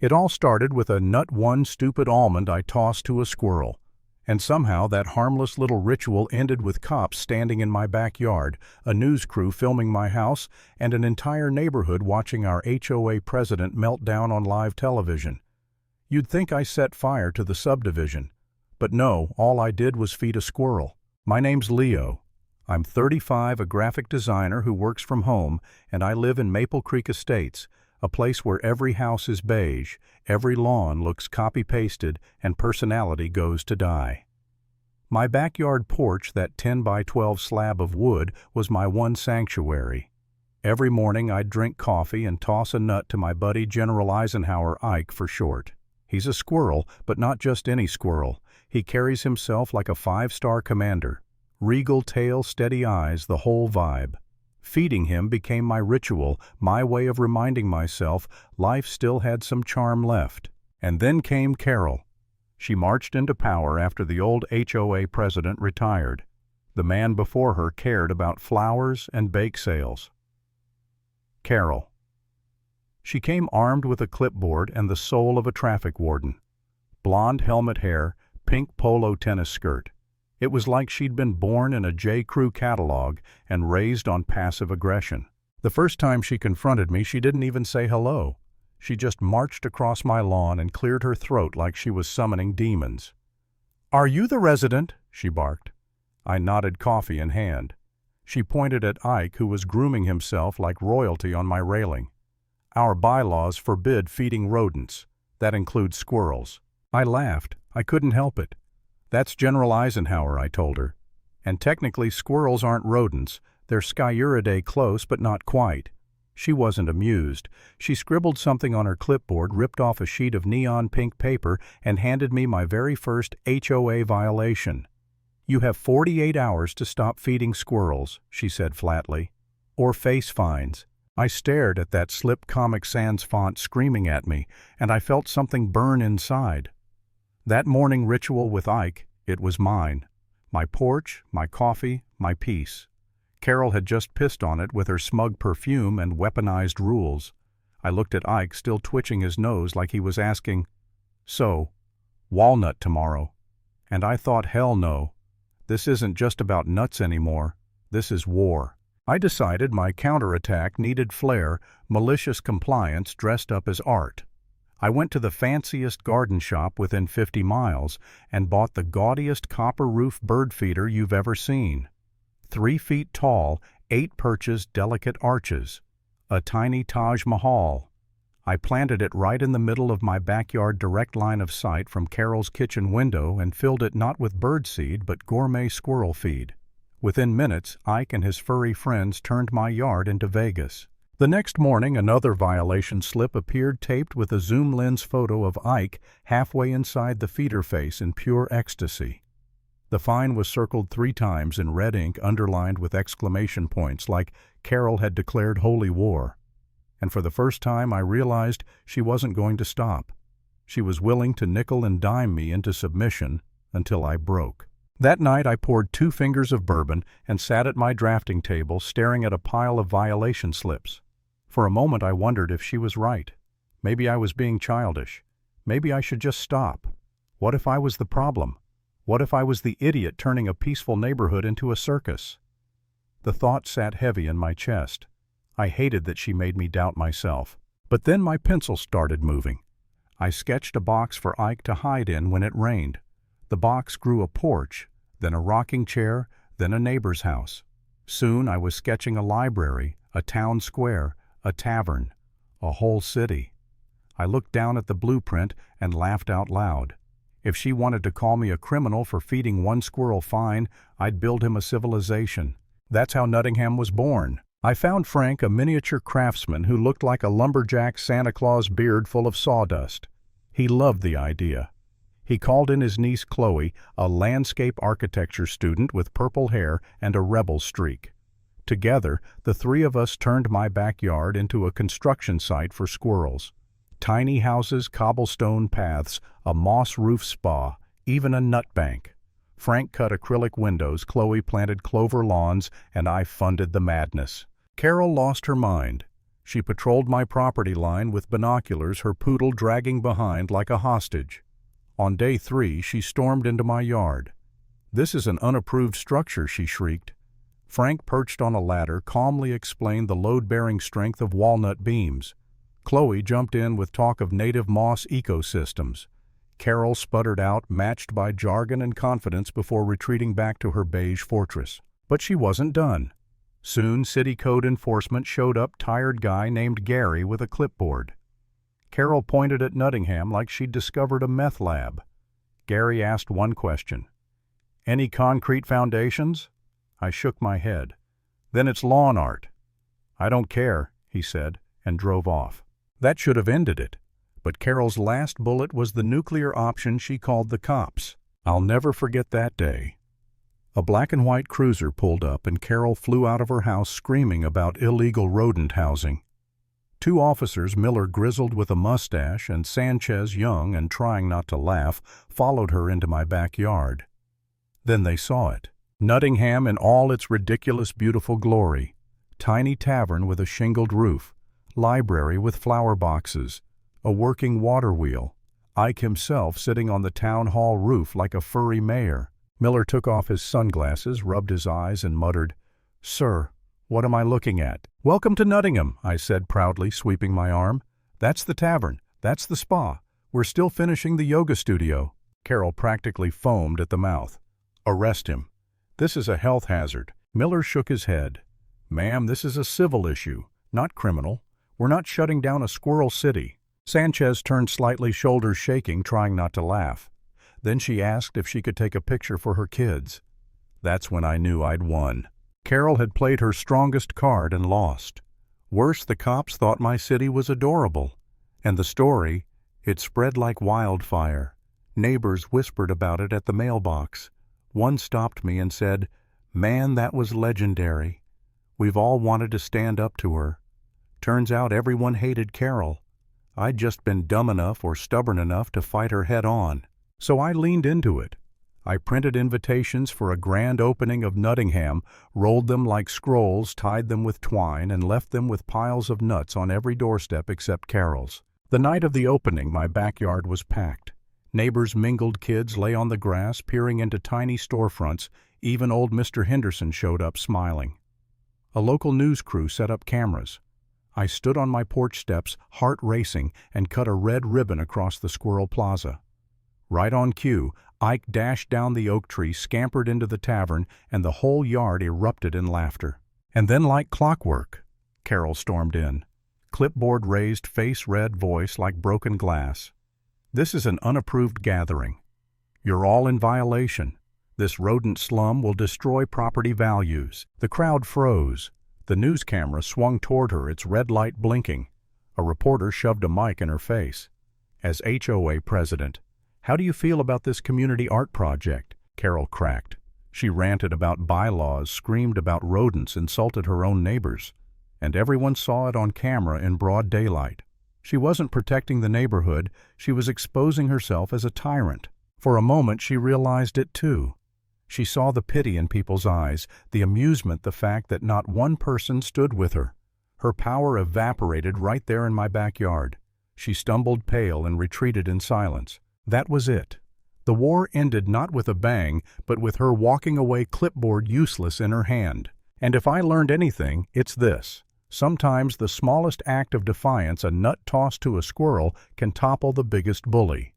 It all started with a one stupid almond I tossed to a squirrel. And somehow that harmless little ritual ended with cops standing in my backyard, a news crew filming my house, and an entire neighborhood watching our HOA president meltdown on live television. You'd think I set fire to the subdivision. But no, all I did was feed a squirrel. My name's Leo. I'm 35, a graphic designer who works from home, and I live in Maple Creek Estates, a place where every house is beige, every lawn looks copy-pasted, and personality goes to die. My backyard porch, that 10 by 12 slab of wood, was my one sanctuary. Every morning I'd drink coffee and toss a nut to my buddy General Eisenhower, Ike for short. He's a squirrel, but not just any squirrel. He carries himself like a 5-star commander. Regal tail, steady eyes, the whole vibe. Feeding him became my ritual, my way of reminding myself life still had some charm left. And then came Carol. She marched into power after the old HOA president retired. The man before her cared about flowers and bake sales. Carol. She came armed with a clipboard and the soul of a traffic warden. Blonde helmet hair, pink polo tennis skirt. It was like she'd been born in a J. Crew catalog and raised on passive aggression. The first time she confronted me, she didn't even say hello. She just marched across my lawn and cleared her throat like she was summoning demons. "Are you the resident?" she barked. I nodded, coffee in hand. She pointed at Ike, who was grooming himself like royalty on my railing. "Our bylaws forbid feeding rodents. That includes squirrels." I laughed. I couldn't help it. "That's General Eisenhower," I told her. "And technically squirrels aren't rodents. They're Sciuridae close, but not quite." She wasn't amused. She scribbled something on her clipboard, ripped off a sheet of neon pink paper, and handed me my very first HOA violation. "You have 48 hours to stop feeding squirrels," she said flatly. "Or face fines." I stared at that slip Comic Sans font screaming at me, and I felt something burn inside. That morning ritual with Ike, it was mine. My porch, my coffee, my peace. Carol had just pissed on it with her smug perfume and weaponized rules. I looked at Ike, still twitching his nose like he was asking, "So, walnut tomorrow?" And I thought, hell no. This isn't just about nuts anymore. This is war. I decided my counterattack needed flair, malicious compliance dressed up as art. I went to the fanciest garden shop within 50 miles and bought the gaudiest copper roof bird feeder you've ever seen. 3 feet tall, 8 perches, delicate arches. A tiny Taj Mahal. I planted it right in the middle of my backyard, direct line of sight from Carol's kitchen window, and filled it not with birdseed but gourmet squirrel feed. Within minutes, Ike and his furry friends turned my yard into Vegas. The next morning, another violation slip appeared, taped with a zoom lens photo of Ike halfway inside the feeder face in pure ecstasy. The fine was circled 3 times in red ink, underlined with exclamation points, like Carol had declared holy war. And for the first time I realized she wasn't going to stop. She was willing to nickel and dime me into submission until I broke. That night I poured 2 fingers of bourbon and sat at my drafting table staring at a pile of violation slips. For a moment I wondered if she was right. Maybe I was being childish. Maybe I should just stop. What if I was the problem? What if I was the idiot turning a peaceful neighborhood into a circus? The thought sat heavy in my chest. I hated that she made me doubt myself. But then my pencil started moving. I sketched a box for Ike to hide in when it rained. The box grew a porch, then a rocking chair, then a neighbor's house. Soon I was sketching a library, a town square, a tavern, a whole city. I looked down at the blueprint and laughed out loud. If she wanted to call me a criminal for feeding 1 squirrel fine, I'd build him a civilization. That's how Nottingham was born. I found Frank, a miniature craftsman who looked like a lumberjack Santa Claus beard full of sawdust. He loved the idea. He called in his niece Chloe, a landscape architecture student with purple hair and a rebel streak. Together, the 3 of us turned my backyard into a construction site for squirrels. Tiny houses, cobblestone paths, a moss roof spa, even a nut bank. Frank cut acrylic windows, Chloe planted clover lawns, and I funded the madness. Carol lost her mind. She patrolled my property line with binoculars, her poodle dragging behind like a hostage. On day 3, she stormed into my yard. "This is an unapproved structure," she shrieked. Frank, perched on a ladder, calmly explained the load-bearing strength of walnut beams. Chloe jumped in with talk of native moss ecosystems. Carol sputtered out, matched by jargon and confidence, before retreating back to her beige fortress. But she wasn't done. Soon, city code enforcement showed up, tired guy named Gary with a clipboard. Carol pointed at Nottingham like she'd discovered a meth lab. Gary asked one question. "Any concrete foundations?" I shook my head. "Then it's lawn art." "I don't care," he said, and drove off. That should have ended it. But Carol's last bullet was the nuclear option she called the cops. I'll never forget that day. A black and white cruiser pulled up and Carol flew out of her house screaming about illegal rodent housing. 2 officers, Miller, grizzled with a mustache, and Sanchez, young and trying not to laugh, followed her into my backyard. Then they saw it. Nottingham in all its ridiculous, beautiful glory. Tiny tavern with a shingled roof. Library with flower boxes. A working water wheel. Ike himself sitting on the town hall roof like a furry mayor. Miller took off his sunglasses, rubbed his eyes, and muttered, "Sir, what am I looking at?" "Welcome to Nottingham," I said proudly, sweeping my arm. "That's the tavern. That's the spa. We're still finishing the yoga studio." Carol practically foamed at the mouth. "Arrest him. This is a health hazard." Miller shook his head. "Ma'am, this is a civil issue, not criminal. We're not shutting down a squirrel city." Sanchez turned slightly, shoulders shaking, trying not to laugh. Then she asked if she could take a picture for her kids. That's when I knew I'd won. Carol had played her strongest card and lost. Worse, the cops thought my city was adorable. And the story, it spread like wildfire. Neighbors whispered about it at the mailbox. One stopped me and said, "Man, that was legendary. We've all wanted to stand up to her." Turns out everyone hated Carol. I'd just been dumb enough or stubborn enough to fight her head on. So I leaned into it. I printed invitations for a grand opening of Nottingham, rolled them like scrolls, tied them with twine, and left them with piles of nuts on every doorstep except Carol's. The night of the opening, my backyard was packed. Neighbors mingled, kids lay on the grass, peering into tiny storefronts. Even old Mr. Henderson showed up, smiling. A local news crew set up cameras. I stood on my porch steps, heart racing, and cut a red ribbon across the Squirrel Plaza. Right on cue, Ike dashed down the oak tree, scampered into the tavern, and the whole yard erupted in laughter. And then, like clockwork, Carol stormed in. Clipboard raised, face red, voice like broken glass. "This is an unapproved gathering. You're all in violation. This rodent slum will destroy property values." The crowd froze. The news camera swung toward her, its red light blinking. A reporter shoved a mic in her face. "As HOA president, how do you feel about this community art project?" Carol cracked. She ranted about bylaws, screamed about rodents, insulted her own neighbors. And everyone saw it on camera in broad daylight. She wasn't protecting the neighborhood, she was exposing herself as a tyrant. For a moment she realized it too. She saw the pity in people's eyes, the amusement, the fact that not one person stood with her. Her power evaporated right there in my backyard. She stumbled pale and retreated in silence. That was it. The war ended not with a bang, but with her walking away, clipboard useless in her hand. And if I learned anything, it's this. Sometimes the smallest act of defiance, a nut tossed to a squirrel, can topple the biggest bully.